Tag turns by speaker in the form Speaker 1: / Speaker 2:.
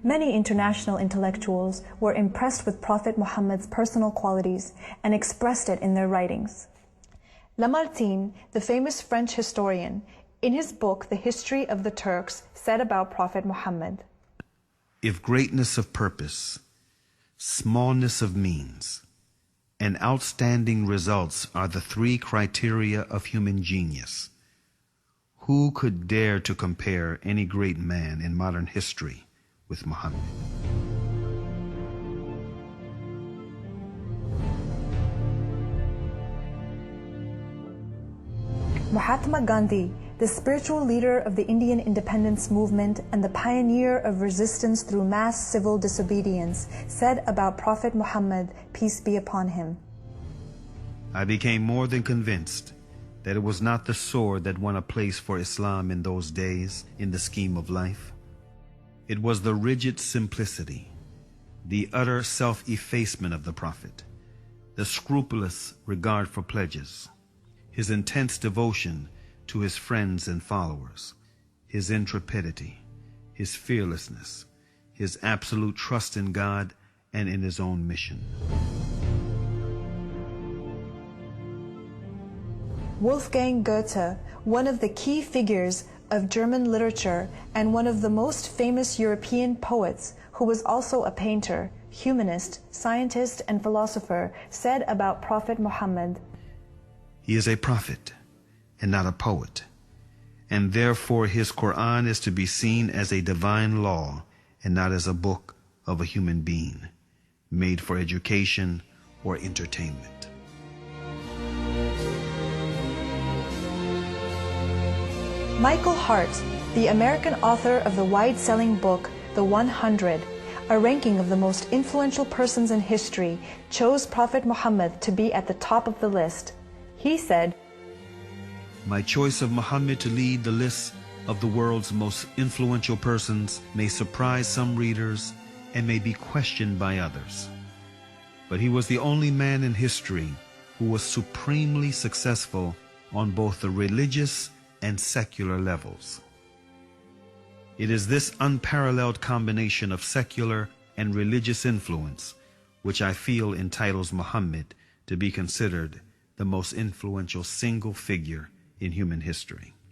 Speaker 1: Many international intellectuals were impressed with Prophet Muhammad's personal qualities and expressed it in their writings. Lamartine, the famous French historian, in his book The History of the Turks, said about Prophet Muhammad,
Speaker 2: "If greatness of purpose, smallness of means, and outstanding results are the three criteria of human genius, who could dare to compare any great man in modern history with Muhammad?"
Speaker 1: Mahatma Gandhi, the spiritual leader of the Indian independence movement and the pioneer of resistance through mass civil disobedience, said about Prophet Muhammad, peace be upon him,
Speaker 2: "I became more than convinced that it was not the sword that won a place for Islam in those days in the scheme of life. It was the rigid simplicity, the utter self-effacement of the Prophet, the scrupulous regard for pledges, his intense devotion to his friends and followers, his intrepidity, his fearlessness, his absolute trust in God and in his own mission."
Speaker 1: Wolfgang Goethe, one of the key figures of German literature and one of the most famous European poets, who was also a painter, humanist, scientist, and philosopher, said about Prophet Muhammad,
Speaker 2: "He is a prophet and not a poet, and therefore his Quran is to be seen as a divine law and not as a book of a human being, made for education or entertainment."
Speaker 1: Michael Hart, the American author of the wide-selling book The 100, a ranking of the most influential persons in history, chose Prophet Muhammad to be at the top of the list. He said,
Speaker 2: "My choice of Muhammad to lead the list of the world's most influential persons may surprise some readers and may be questioned by others. But he was the only man in history who was supremely successful on both the religious and secular levels. It is this unparalleled combination of secular and religious influence which I feel entitles Muhammad to be considered the most influential single figure in human history."